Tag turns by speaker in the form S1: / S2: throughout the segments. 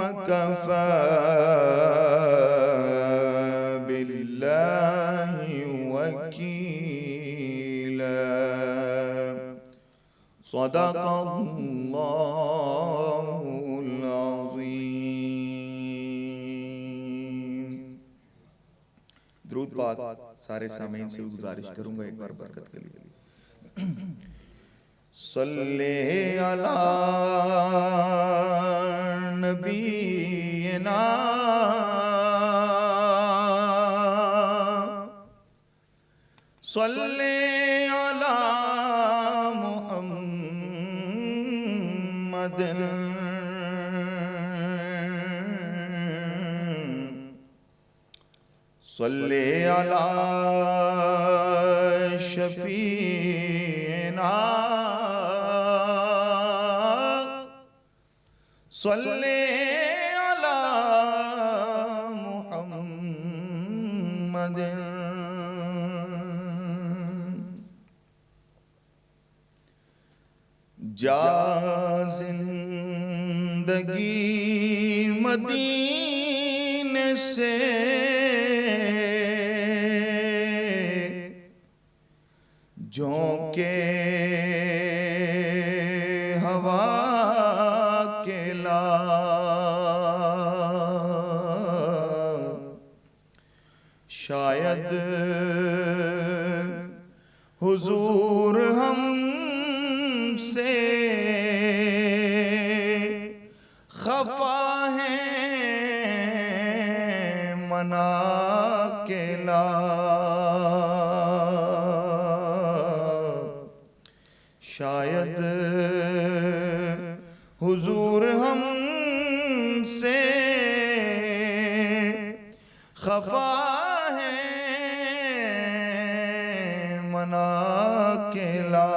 S1: वकफ़ा बिल्लाहि वकीला। सदक़ल्लाहुल अज़ीम। दुरूद पाक सारे सामीन से गुजारिश करूंगा एक बार बरकत के लिए। सल्ले अला नबीना सल्ले अला मुहम्मदिन सल्ले अला शफीना सल्ले अला मुहम्मदिन। जा जिंदगी मदीने से झोंके हवा के ला शायद हुजूर हमसे खफा है मना के ला शायद हुजूर हमसे खफा है मना के ला।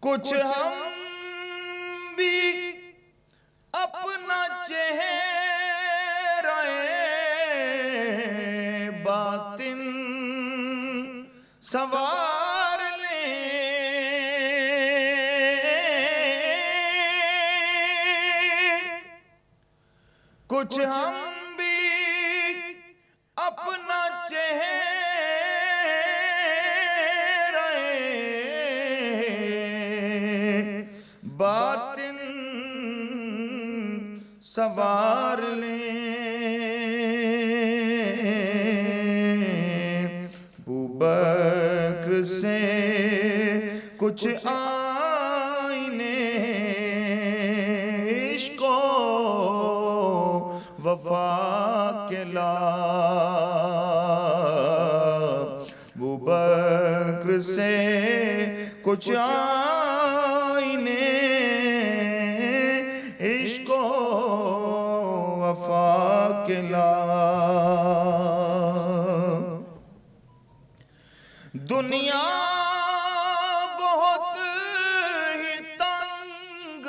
S1: कुछ हम भी अपना चेहरा बातिन सवार ले कुछ हम भी अपना चेहरा बातिन सवार ले। बकर से कुछ आईने इश्क़ो वफा के ला बकर से कुछ आईने इश्क़ो वफा के ला। दुनिया बहुत ही तंग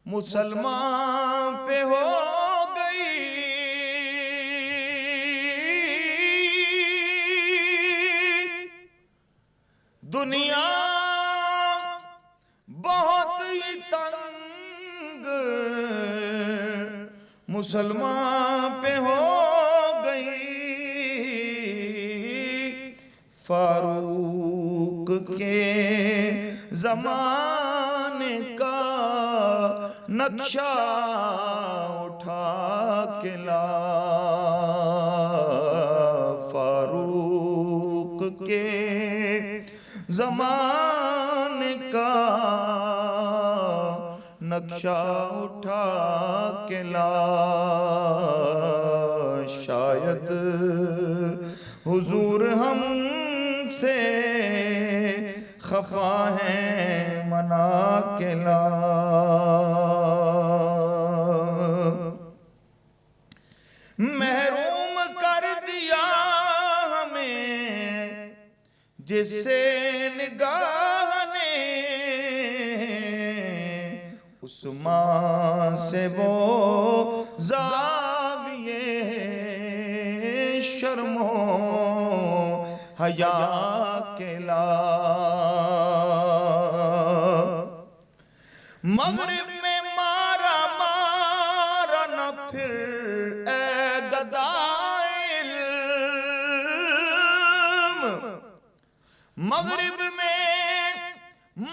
S1: मुसलमान पे हो गई। दुनिया बहुत ही तंग मुसलमान पे हो गई। फारूक के ज़माने का नक्शा उठा के ला फारूक के ज़माने का नक्शा उठा के ला। शायद हुजूर हमसे खफा है मना के ला। महरूम कर दिया हमें जिससे निगाह ने उस्मान से वो ज़ाविये शर्मो हया के ला। मगरिब में मारा मारा न फिर ए गदाइल, मगरिब में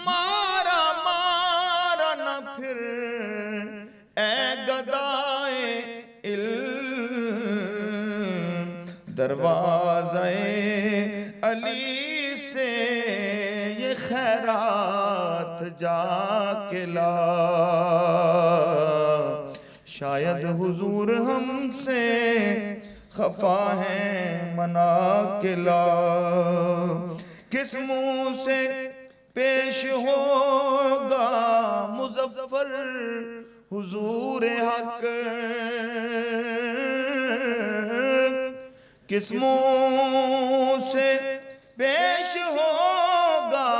S1: मारा मारा न फिर ए गदाए इल्म, दरवाज़े अली से ये खैरात जाके ला, शायद हुजूर हमसे खफा है मना के ला। किस मुंह से पेश होगा मुज़फ़्फ़र हुजूर हक, किस मुंह से पेश होगा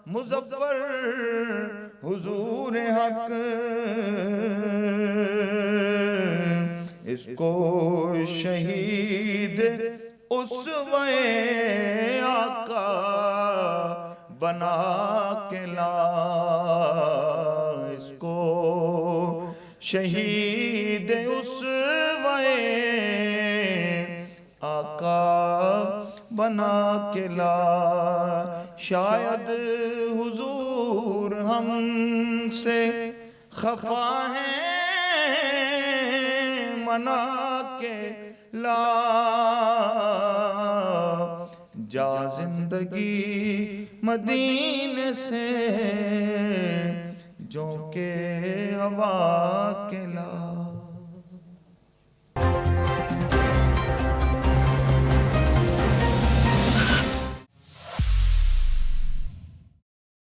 S1: मुज़फ़्फ़र हुजूर हक। इसको शहीद उसवे आका बना के ला, इसको शहीद उसवे आका बना के ला। शायद हुजूर हमसे खफा है मना के ला, जा जिंदगी मदीने से जो के हवा के